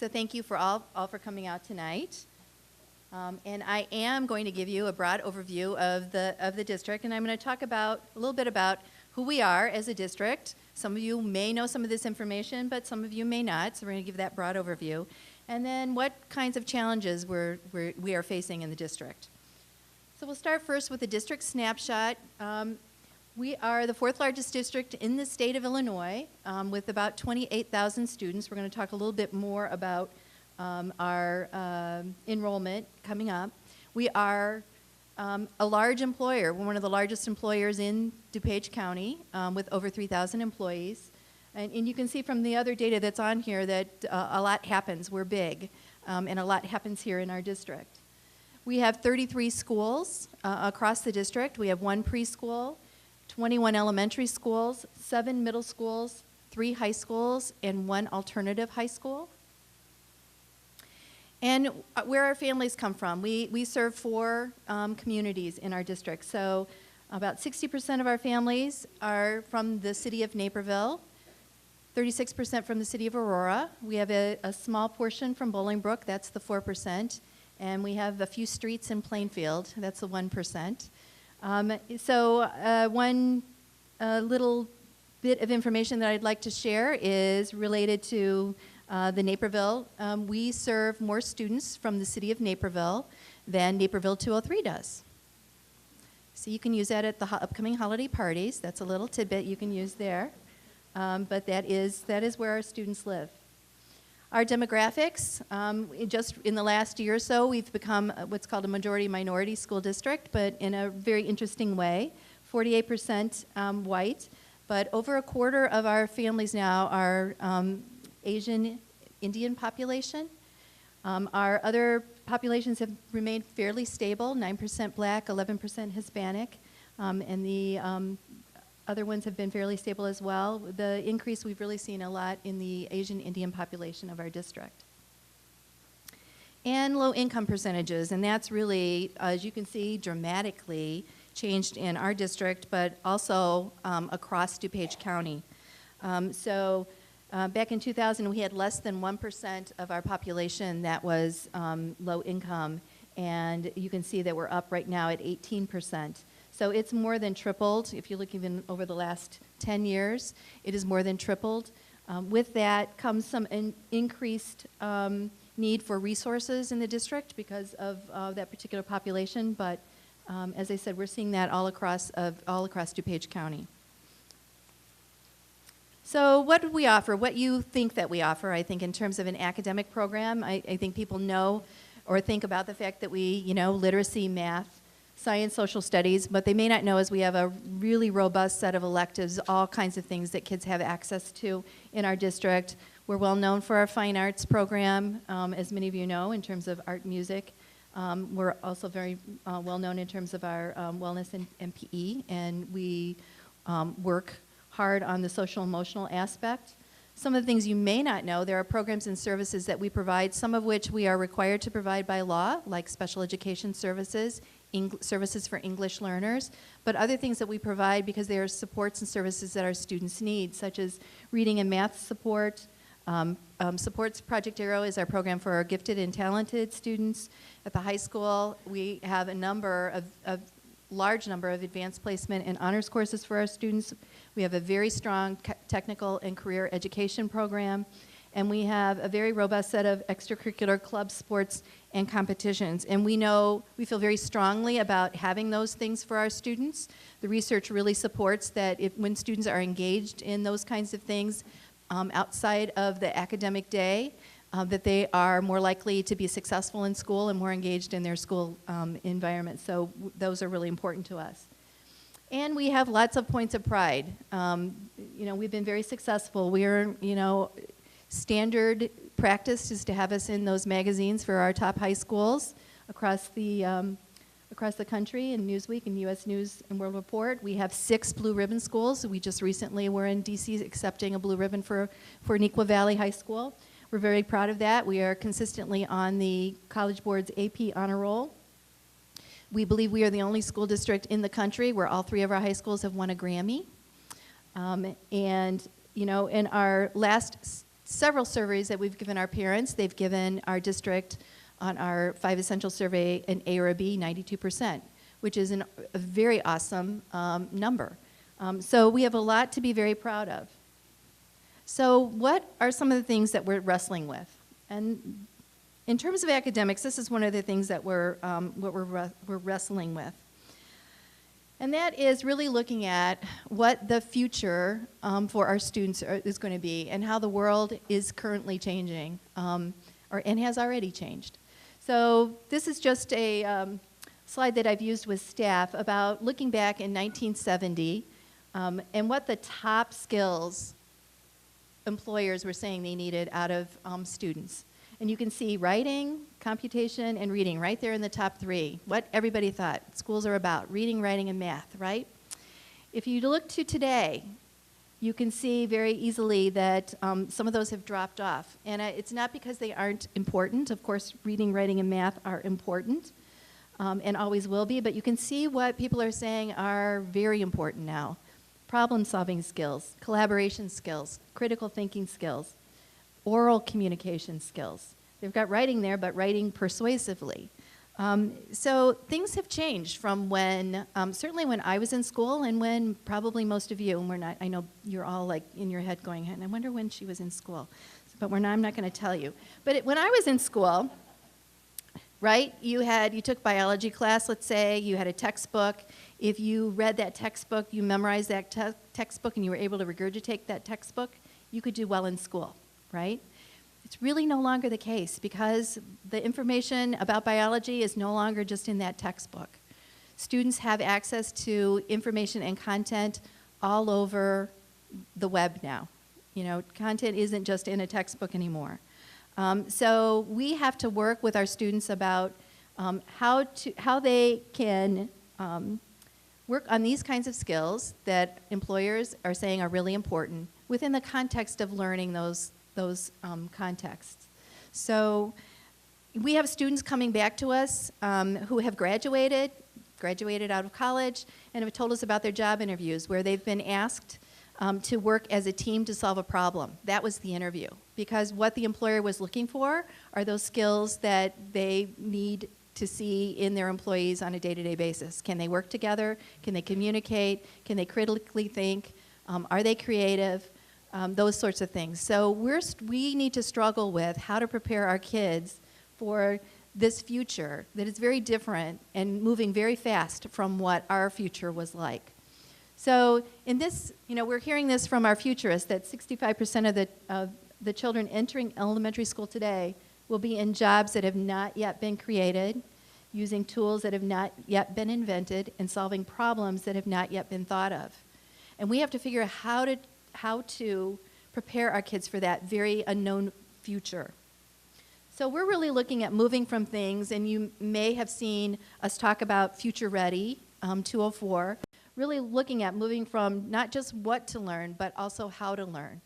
So thank you for all for coming out tonight. And I am going to give you a broad overview of the district, and I'm going to talk a little bit about who we are as a district. Some of you may know some of this information, but some of you may not, so we're going to give that broad overview. And then what kinds of challenges we are facing in the district. So we'll start first with the district snapshot. We are the fourth largest district in the state of Illinois with about 28,000 students. We're going to talk a little bit more about our enrollment coming up. We are a large employer. We're one of the largest employers in DuPage County with over 3,000 employees. And you can see from the other data that's on here that a lot happens. We're big, and a lot happens here in our district. We have 33 schools across the district. We have 1 preschool, 21 elementary schools, 7 middle schools, 3 high schools, and 1 alternative high school. And where our families come from, we serve 4 communities in our district. So about 60% of our families are from the city of Naperville, 36% from the city of Aurora. We have a small portion from Bolingbrook, that's the 4%. And we have a few streets in Plainfield, that's the 1%. One little bit of information that I'd like to share is related to the Naperville. We serve more students from the city of Naperville than Naperville 203 does. So you can use that at the upcoming holiday parties. That's a little tidbit you can use there. But that is where our students live. Our demographics, just in the last year or so, we've become what's called a majority-minority school district, but in a very interesting way. 48% white, but over a quarter of our families now are Asian Indian population. Our other populations have remained fairly stable, 9% black, 11% Hispanic, and the other ones have been fairly stable as well. The increase we've really seen a lot in the Asian Indian population of our district. And low income percentages, and that's really, as you can see, dramatically changed in our district, but also across DuPage County. Back in 2000, we had less than 1% of our population that was low income, and you can see that we're up right now at 18%. So it's more than tripled. If you look even over the last 10 years, it is more than tripled. With that comes some increased need for resources in the district because of that particular population. But as I said, we're seeing that all across DuPage County. So what do we offer? What you think that we offer, I think, in terms of an academic program, I think people know or think about the fact that we, literacy, math, science, social studies, but they may not know is we have a really robust set of electives, all kinds of things that kids have access to in our district. We're well known for our fine arts program, as many of you know, in terms of art and music. We're also very well known in terms of our wellness and PE, and we work hard on the social emotional aspect. Some of the things you may not know, there are programs and services that we provide, some of which we are required to provide by law, like special education services, services for English learners, but other things that we provide because they are supports and services that our students need, such as reading and math support. Supports Project Arrow is our program for our gifted and talented students. At the high school, we have a large number of advanced placement and honors courses for our students. We have a very strong technical and career education program, and we have a very robust set of extracurricular club sports and competitions. And we feel very strongly about having those things for our students. The research really supports that when students are engaged in those kinds of things outside of the academic day, that they are more likely to be successful in school and more engaged in their school environment. So those are really important to us. And we have lots of points of pride. We've been very successful. We're, standard practice is to have us in those magazines for our top high schools across the country in Newsweek and U.S. News and World Report. We have 6 blue ribbon schools. We just recently were in D.C. accepting a blue ribbon for Neuqua Valley High School. We're very proud of that. We are consistently on the College Board's AP honor roll. We believe we are the only school district in the country where all 3 of our high schools have won a Grammy. In our last several surveys that we've given our parents. They've given our district on our 5 Essential survey an A or a B, 92%, which is a very awesome number. So we have a lot to be very proud of. So what are some of the things that we're wrestling with? And in terms of academics, this is one of the things that we're wrestling with. And that is really looking at what the future for our students is going to be and how the world is currently changing and has already changed. So this is just a slide that I've used with staff about looking back in 1970 and what the top skills employers were saying they needed out of students. And you can see writing, computation, and reading right there in the top 3. What everybody thought schools are about, reading, writing, and math, right? If you look to today, you can see very easily that some of those have dropped off. And it's not because they aren't important. Of course, reading, writing, and math are important and always will be. But you can see what people are saying are very important now. Problem-solving skills, collaboration skills, critical thinking skills, oral communication skills. They've got writing there, but writing persuasively. So things have changed from when, certainly when I was in school and when probably most of you, and we're not, I know you're all like in your head going, and I wonder when she was in school, but I'm not going to tell you. But when I was in school, right, you took biology class, let's say, you had a textbook. If you read that textbook, you memorized that textbook and you were able to regurgitate that textbook, you could do well in school. Right? It's really no longer the case because the information about biology is no longer just in that textbook. Students have access to information and content all over the web now. You know, content isn't just in a textbook anymore. So we have to work with our students about how they can work on these kinds of skills that employers are saying are really important within the context of learning those contexts. So we have students coming back to us who have graduated out of college, and have told us about their job interviews where they've been asked to work as a team to solve a problem. That was the interview, because what the employer was looking for are those skills that they need to see in their employees on a day-to-day basis. Can they work together? Can they communicate? Can they critically think? Are they creative? Those sorts of things. So we need to struggle with how to prepare our kids for this future that is very different and moving very fast from what our future was like. So in this, we're hearing this from our futurists that 65% of the children entering elementary school today will be in jobs that have not yet been created, using tools that have not yet been invented, and solving problems that have not yet been thought of. And we have to figure out how to prepare our kids for that very unknown future. So we're really looking at moving from things, and you may have seen us talk about Future Ready 204, really looking at moving from not just what to learn, but also how to learn.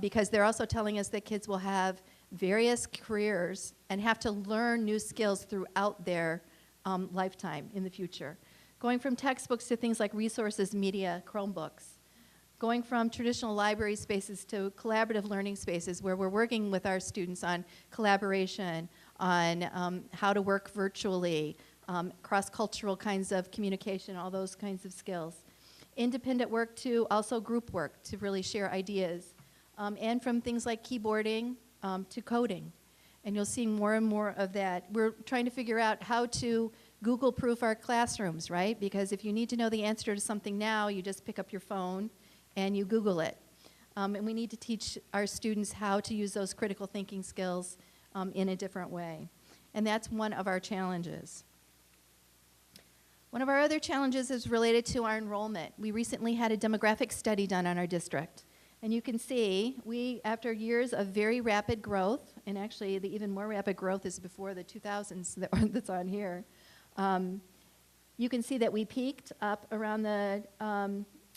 Because they're also telling us that kids will have various careers and have to learn new skills throughout their lifetime in the future. Going from textbooks to things like resources, media, Chromebooks. Going from traditional library spaces to collaborative learning spaces where we're working with our students on collaboration, on how to work virtually, cross-cultural kinds of communication, all those kinds of skills. Independent work to also group work to really share ideas. And from things like keyboarding to coding. And you'll see more and more of that. We're trying to figure out how to Google-proof our classrooms, right? Because if you need to know the answer to something now, you just pick up your phone and you Google it. And we need to teach our students how to use those critical thinking skills in a different way. And that's one of our challenges. One of our other challenges is related to our enrollment. We recently had a demographic study done on our district. And you can see, after years of very rapid growth, and actually the even more rapid growth is before the 2000s that's on here, you can see that we peaked up around the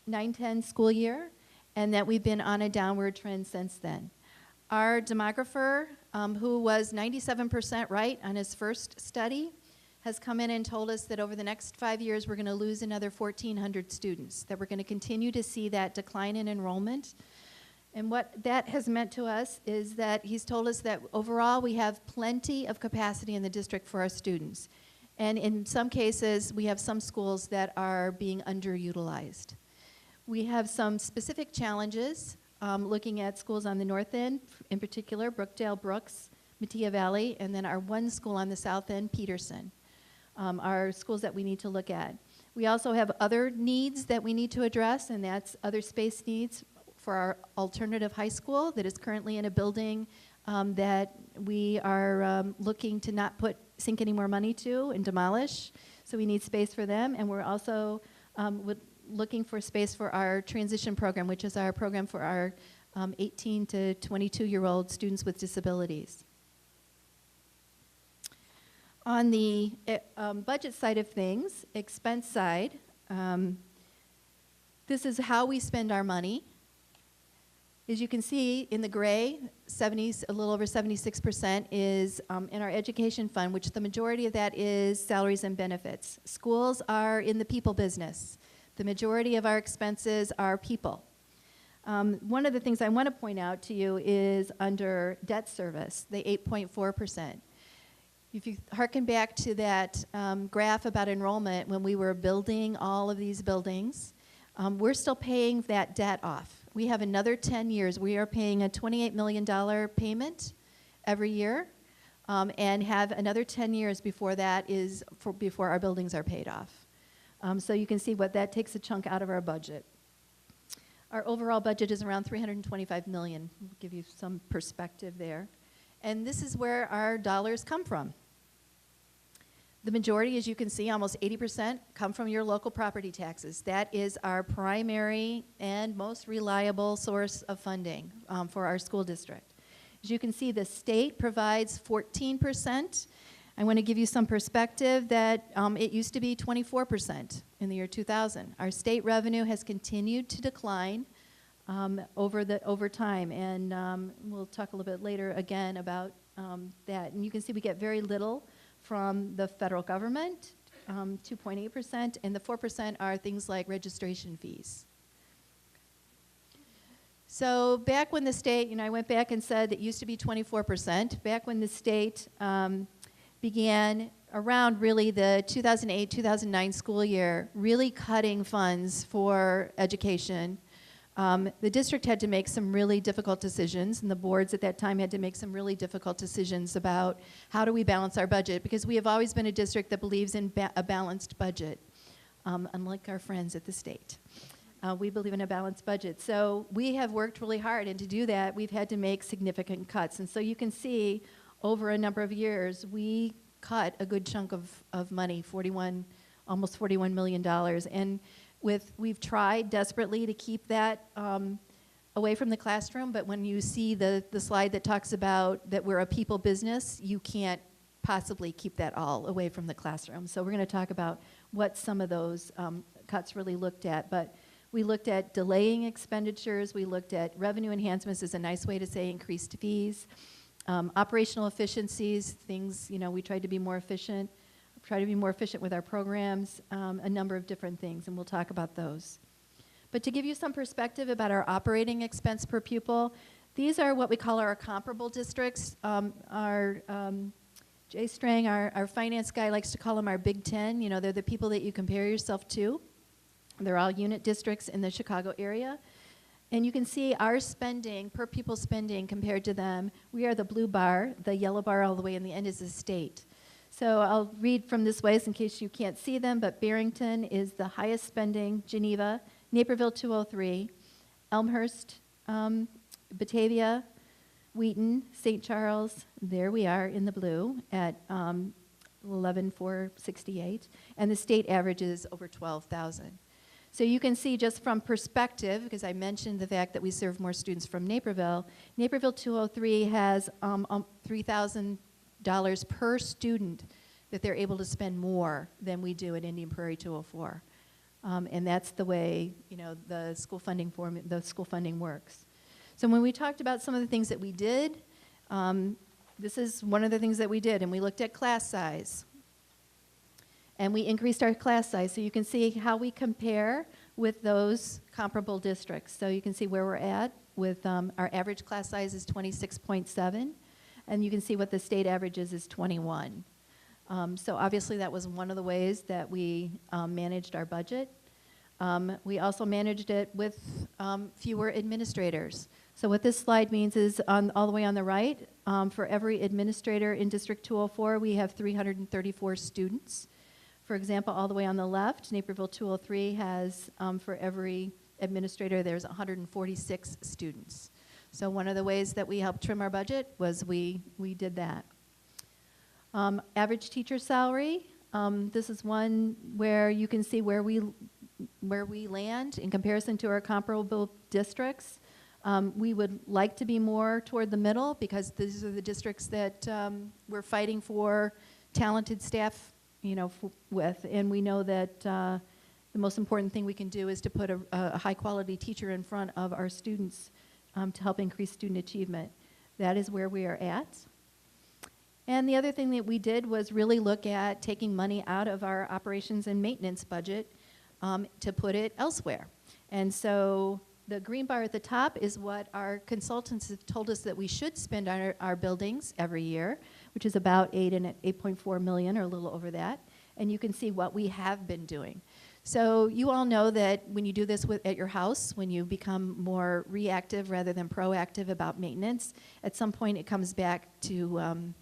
9-10 school year, and that we've been on a downward trend since then. Our demographer, who was 97% right on his first study, has come in and told us that over the next 5 years we're going to lose another 1,400 students, that we're going to continue to see that decline in enrollment. And what that has meant to us is that he's told us that overall we have plenty of capacity in the district for our students. And in some cases, we have some schools that are being underutilized. We have some specific challenges looking at schools on the north end, in particular, Brookdale, Brooks, Mattia Valley, and then our one school on the south end, Peterson, are schools that we need to look at. We also have other needs that we need to address, and that's other space needs for our alternative high school that is currently in a building that we are looking to not sink any more money to and demolish. So we need space for them, and we're also looking for space for our transition program, which is our program for our 18 to 22-year-old students with disabilities. On the budget side of things, expense side, this is how we spend our money. As you can see in the gray, a little over 76% is in our education fund, which the majority of that is salaries and benefits. Schools are in the people business. The majority of our expenses are people. One of the things I want to point out to you is under debt service, the 8.4%. If you hearken back to that graph about enrollment when we were building all of these buildings, we're still paying that debt off. We have another 10 years. We are paying a $28 million payment every year and have another 10 years before before our buildings are paid off. So you can see what that takes a chunk out of our budget. Our overall budget is around $325 million. I'll give you some perspective there. And this is where our dollars come from. The majority, as you can see, almost 80% come from your local property taxes. That is our primary and most reliable source of funding for our school district. As you can see, the state provides 14%. I want to give you some perspective that it used to be 24% in the year 2000. Our state revenue has continued to decline over time, and we'll talk a little bit later again about that. And you can see we get very little from the federal government, 2.8%, and the 4% are things like registration fees. So back when the state, I went back and said it used to be 24%. Back when the state began around really the 2008-2009 school year, really cutting funds for education, the district had to make some really difficult decisions, and the boards at that time had to make some really difficult decisions about how do we balance our budget, because we have always been a district that believes in a balanced budget, unlike our friends at the state. We believe in a balanced budget. So we have worked really hard, and to do that, we've had to make significant cuts. And so you can see over a number of years, we cut a good chunk of money, almost $41 million. And we've tried desperately to keep that away from the classroom, but when you see the slide that talks about that we're a people business, you can't possibly keep that all away from the classroom. So we're going to talk about what some of those cuts really looked at. But we looked at delaying expenditures. We looked at revenue enhancements is a nice way to say increased fees. Operational efficiencies, things, we tried to be more efficient. Try to be more efficient with our programs, a number of different things, and we'll talk about those. But to give you some perspective about our operating expense per pupil, these are what we call our comparable districts. Jay Strang, our finance guy, likes to call them our Big Ten. They're the people that you compare yourself to. They're all unit districts in the Chicago area. And you can see our spending, per pupil spending compared to them. We are the blue bar. The yellow bar all the way in the end is the state. So I'll read from this ways in case you can't see them, but Barrington is the highest spending, Geneva, Naperville 203, Elmhurst, Batavia, Wheaton, St. Charles, there we are in the blue at 11,468, and the state average is over 12,000. So you can see just from perspective, because I mentioned the fact that we serve more students from Naperville, Naperville 203 has $3,000 per student that they're able to spend more than we do at Indian Prairie 204. And that's the way, the school funding works. So when we talked about some of the things that we did, this is one of the things that we did, and we looked at class size. And we increased our class size, so you can see how we compare with those comparable districts. So you can see where we're at with our average class size is 26.7, and you can see what the state average is 21. So obviously that was one of the ways that we managed our budget. We also managed it with fewer administrators. So what this slide means is all the way on the right, for every administrator in District 204, we have 334 students. For example, all the way on the left, Naperville 203 has, for every administrator, there's 146 students. So one of the ways that we helped trim our budget was we did that. Average teacher salary, this is one where you can see where we land in comparison to our comparable districts. We would like to be more toward the middle because these are the districts that we're fighting for talented staff, with. And we know that the most important thing we can do is to put a high-quality teacher in front of our students to help increase student achievement. That is where we are at. And the other thing that we did was really look at taking money out of our operations and maintenance budget to put it elsewhere. And so the green bar at the top is what our consultants have told us that we should spend on our buildings every year, which is about 8.4 million or a little over that. And you can see what we have been doing. So you all know that when you do this at your house, when you become more reactive rather than proactive about maintenance, at some point it comes back to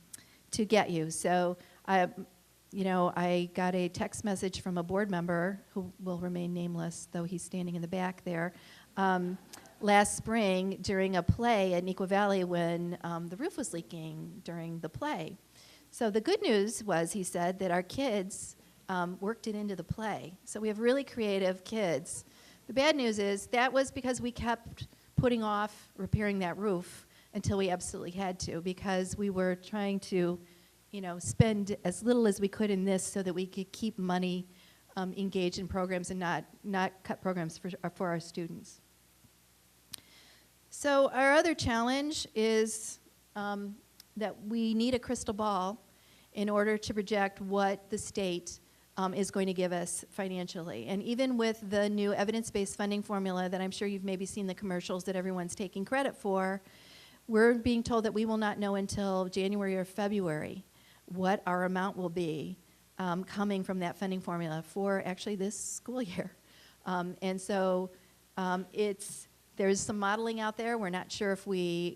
get you. So I got a text message from a board member who will remain nameless, though he's standing in the back there, last spring during a play at Neuqua Valley when the roof was leaking during the play. So the good news was, he said, that our kids worked it into the play. So we have really creative kids. The bad news is that was because we kept putting off repairing that roof until we absolutely had to, because we were trying to spend as little as we could in this so that we could keep money engaged in programs and not cut programs for our students. So our other challenge is that we need a crystal ball in order to project what the state is going to give us financially. And even with the new evidence-based funding formula that I'm sure you've maybe seen the commercials that everyone's taking credit for, we're being told that we will not know until January or February what our amount will be coming from that funding formula for actually this school year. And so there's some modeling out there. We're not sure if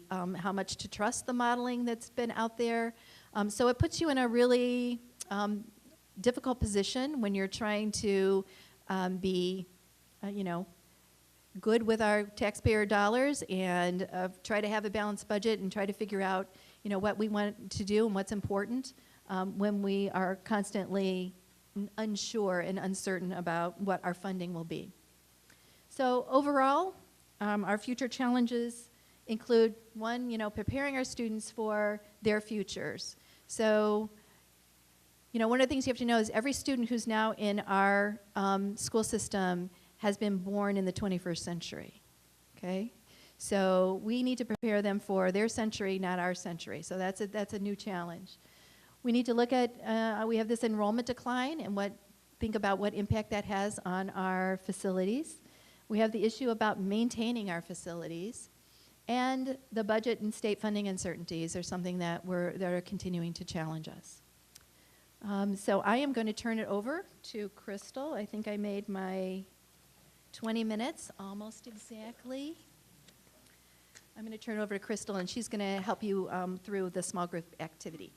how much to trust the modeling that's been out there. So it puts you in a really difficult position when you're trying to be, good with our taxpayer dollars and try to have a balanced budget and try to figure out, what we want to do and what's important when we are constantly unsure and uncertain about what our funding will be. So overall, our future challenges include, one, preparing our students for their futures. So, one of the things you have to know is every student who's now in our school system has been born in the 21st century, okay? So we need to prepare them for their century, not our century. So that's a new challenge. We need to look at, we have this enrollment decline and think about what impact that has on our facilities. We have the issue about maintaining our facilities, and the budget and state funding uncertainties are something that are continuing to challenge us. So I am going to turn it over to Crystal. I think I made my 20 minutes almost exactly. I'm going to turn it over to Crystal, and she's going to help you through the small group activity.